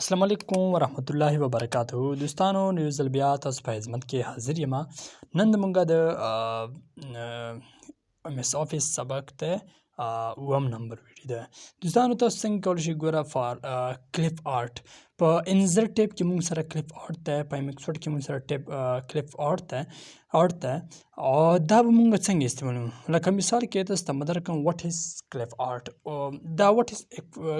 السلام علیکم ورحمت الله وبرکاتہ دوستانو نو ځل بیا تاسو په خدمت کې حاضر یم. نن زموږ د ام اس آفیس سبق ته اووم نمبر ویډیو ده. دوستانو تاسو څنګه کولی شئ ګوره فار کلیپ آرټ په انزر ټیپ کې موږ سره کلیپ آرټ ته، په ایم ایکس ورډ کې موږ سره کلیپ آرټ ته او دا به موږ څنګه استعمالوو. لکه مثال کې تاسو ته به درکړم وټ از کلیپ آرټ. دا وټ از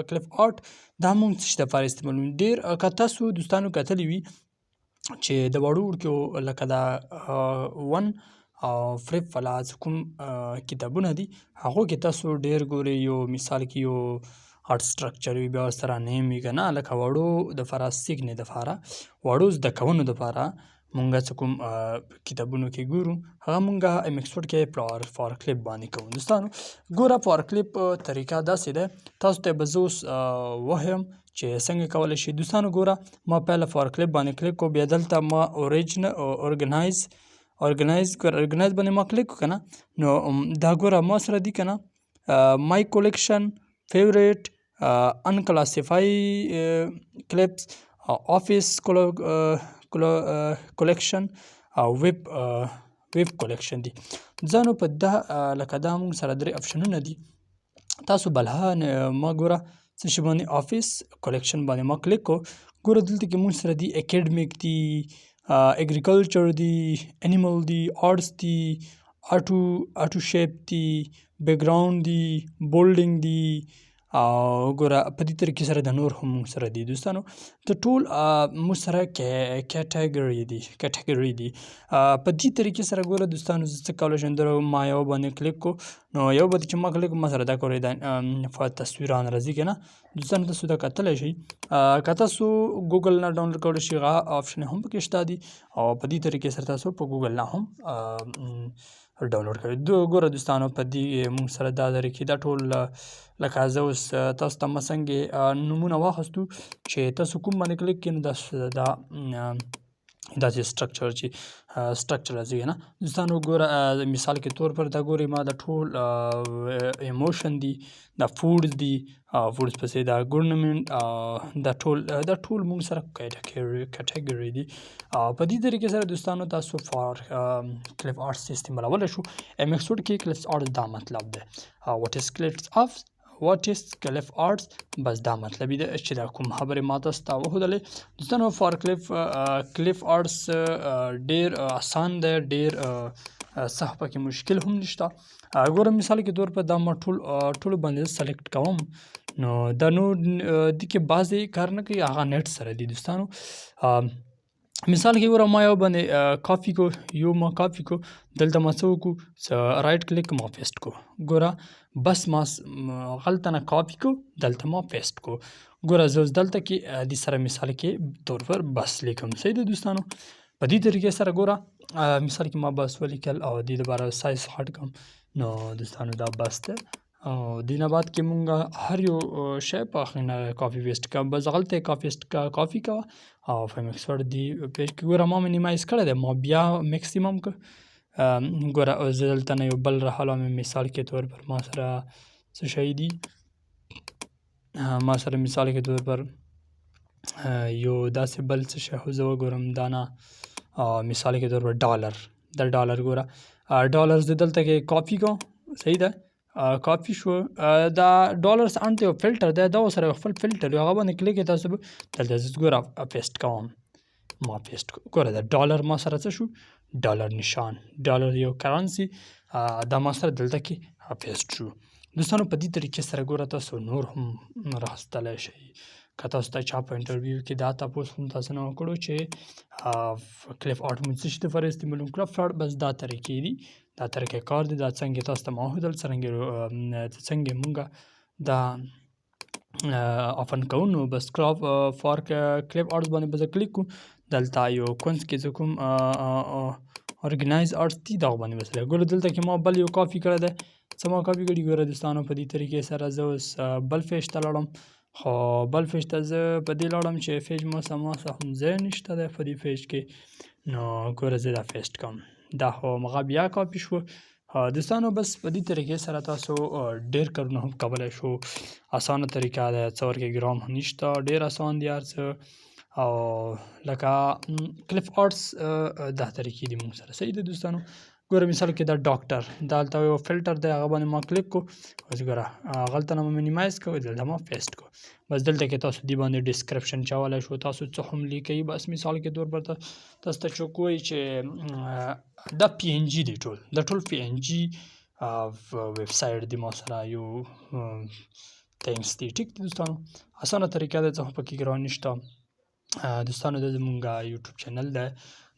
کلیپ آرټ دا موږ څه شي دپاره استعمالوو. ډېر که تاسو دوستانو کتلي وي چې د وړو وړکیو لکه دا ون او فریب والا چې کوم کتابونه دي هغو کې تاسو ډېر ګورئ یو مثال کې یو هارت سټرکچر وي، بیا ورسره نیم وي که نه، لکه وړو دپاره سیږنې دپاره وړو زده کوونو دپاره مونږ چې کوم کتابونو کې ګورو هغه مونږ ایم ایکس ورډ کې فار کلیپ باندې کوو. دوستانو ګوره فار کلیپ طریقه داسې ده، تاسو ته به زه اوس وښیم چې څنګه کولی شئ. دوستانو ګوره ما پهله فار کلیپ باندې کلیک کو، بیا دلته ما ارګنایز باندې ما کلیک کو که نه، نو دا ګوره ما سره دي که نه مای کولیکشن، فیوریټ، انکلاسیفای کلیپس، آفیس کولیکشن او ویب کولیکشن دي. ځانو په دا لکه دا موږ سره درې اپشنونه دي. تاسو بلها ما ګوره څه شي باندې آفیس کولیکشن باندې ما کلیک کو. ګوره دلته کې موږ سره دي اکیډمیک دي، اګریکلچر دي، انیمل دي، آرټس دي، آټو شیپ دي، بیکګراوند دي، بولډینګ دي او ګوره په دې طریقې سره د نور هم موږ سره دي. دوستانو د ټول موږ سره کیټګري دي. په دې طریقې سره ګوره دوستانو زه څه کولی شم، ما یو باندې کلیک کو، نو یو باندې چې ما کلیک کو ما سره دا کولی دا تصویران راځي که نه. دوستانو تاسو دا کتلی شئ. که تاسو ګوګل نه ډاونلوډ کولی شئ هغه آپشن هم پکې شته دي او په دې طریقې سره تاسو په ګوګل نه هم ډاونلوډ کوئ. ګوره دوستانو په دې موږ سره دا طریقې دا ټول لکه زه اوس تاسو ته مثلا نومونه واخیستو چې تاسو کوم باندې کلیک کړئ نو دا داسې سټرکچر راځي که نه. دوستانو ګوره مثال کې طور پر دا ګورئ ما دا ټول ایموشن دي، دا فوډز دي، فوډز پسې دا ګورنمنټ، دا ټول موږ سره کیټګري دي. په دې طریقې سره دوستانو تاسو فار کلیپ آرټس استعمالولی شو. ایم ایکس ورډ کې کلیپ آرټس دا مطلب ده. وټ از کلیپ آرټس بس دا مطلب ده چې دا کوم خبرې ما تاسو ته وښودلې. دوستانو فار کلیپ آرټس ډېر آسان دی، ډېر څه پکې مشکل هم نشته. ګوره مثال کې طور پر دا ما ټولو باندې سلیکټ کوم، نو دا نور دې کې بعضې کار نه کوي، هغه نیټ سره دي. دوستانو مثال کې ګوره ما یو باندې کاپي کو، دلته ما څه وکړو رایټ کلیک ما پیسټ کو. ګوره بس ما غلطه نه کاپي کو، دلته ما پیسټ کو. ګوره زه اوس دلته کې دې سره مثال کې طور پر بس لیکم. صحیح ده دوستانو. په دې طریقې سره ګوره مثال کې ما بس ولیکل او دې دپاره سایز هټ کړم، نو دوستانو دا بس ده. او دې نه بعد کې مونږ هر یو شی په هغې نه کاپي پیسټ کوه، بس غلطه یې کاپي کوه او په ایم ایکس ورډ دې پیسټ کړه. ګوره ما مینیمایز کړی دی، ما بیا میکسیمم کړ. ګوره زه دلته نه یو بل راحلوم. مثال کې طور پر ما سره څه شی دي، ما سره مثال کې طور پر یو داسې بل څه شی خو زه وګورم دا نه، مثال کې طور پر ډالر. دا ډالر ګوره ډالر زه دلته کې کاپي کوم. صحیح ده، کاپي شو. دا ډالرز انټ یو فلټر دی، دا سره خپل فلټر هغه باندې کلیک کړئ. تاسو دلته زه ګوره پیسټ کوم، ما پیسټ کو. ګوره دا ډالر ما سره څه شو، ډالر نشان، ډالر یو کرنسي دا ما سره دلته کې پیسټ شو. دوستانو په دې طریقې سره ګوره تاسو نور هم راخیستلی شئ. که تاسو ته چا په انټرویو کې دا تپوس هم تاسو نه وکړو چې کلیپ آرټ مونږ څه شي دپاره استعمالوو. کلیپ آرټ بس دا طریقې دي، دا طریقې کار دی. دا څنګه تاسو ته ما وښودل څنګه مونږ دا اوپن کوو. نو بس فار کلیپ آرټس باندې به زه کلیک کوم. دلته یو کونس کې زه کوم ارګنایز آرټس دي دغه باندې به سره ګوره دلته کې ما بل یو کاپي کړی دی. څه ما کاپي کړي ګوره دوستانو په دې طریقې سره زه اوس بل پیج ته لاړم. خو بل پیج ته زه په دې لاړم چې پیج ما څه هم ځای نشته دی په دې پیج کې، نو ګوره زه دا پیسټ کوم. دا خو هغه بیا کاپي شو. دوستانو بس په دې طریقې سره تاسو ډېر کارونه هم کولی شو. اسانه طریقه ده، څه ورکې ګرام هم نشته، ډېر اسان دي هر څه. او لکه کلف آرټس دا طریقې دي موږ سره صحیح ده دوستانو. ګوره مثال کې دا ډاکټر دا هلته یو فلټر دی، هغه باندې ما کلیک کو، اوس ګوره هغلته نه مو مینیمایز کو، دلته ما پیسټ کو. بس دلته کې تاسو دې باندې ډسکرپشن چولی شو، تاسو څه هم لیکئ. بس مثال کې طور پر تاسو ته څوک وایي چې دا پی ان جي دی، دا ټول پی ان جي ویب سایټ دی ما سره یو تینکس دی. ټیک دی دوستانو، اسانه طریقه ده، څه هم پکې ګران نشته. دوستانو دا زمونږ یوټیوب چینل دی،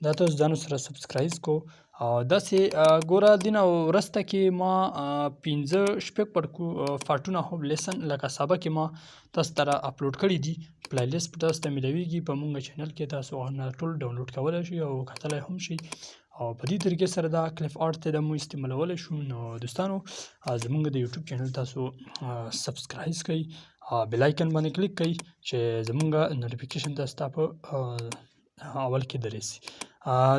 دا تاسو ځانو سره سبسکرایب کو. او داسې ګوره دې نه وروسته کې ما 15 پارټونه هم لیسن لکه سبق ما تاسو ته اپلوډ کړي دي. پلی لیست په تاسو ته میلاویږي په مونږ چینل کې، تاسو هغه ټول ډاونلوډ کولی شئ او کتلی هم شئ. او په دې طریقې سره دا کلیف آرټ ته د مو استعمالولی شو. نو دوستانو زمونږ د یوټیوب چینل تاسو سبسکرایب کړئ، بیل آیکن باندې کلیک کړئ چې زمونږ نوټیفیکیشن تاسو ته په اول کې دررسي.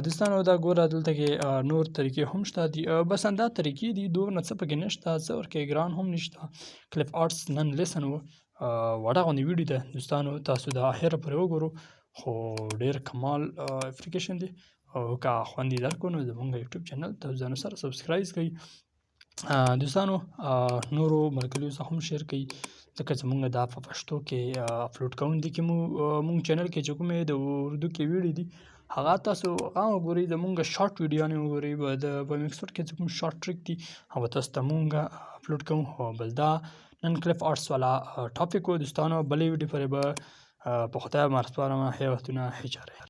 دوستانو دا ګوره دلته کې نور طریقې هم شته دي، بس همدا طریقې دي، دور نه څه پکې نشته، څه ورکې ګران هم نشته. کلیف آرټس نن لیسن و وړه غوندې ویډیو ده دوستانو، تاسو د اخره پورې وګورو، خو ډېر کمال اپلیکیشن دی. او که خوند یې درکړو نو زمونږ یوټیوب چینل تاسو ځانو سره سبسکرایب کړئ. دوستانو نورو ملګریو سره هم شیر کړئ، ځکه زمونږ دا په پشتو کې اپلوډ کوونکي مونږ چینل کې چې کومې د اردو کې ویډیو دي هغه تاسو هغه وګورئ، زمونږ شارټ ویډیوانې وګورئ، په میکسورد کې چې کوم شارټ ټریک دي هغه تاسو ته مونږ اپلوډ کوو. بس دا نن کلیف آرټس والا ټاپک و دوستانو. بلې ویډیو پورې به په خدای مار سپارم. ښې وختونه، ښې چارې.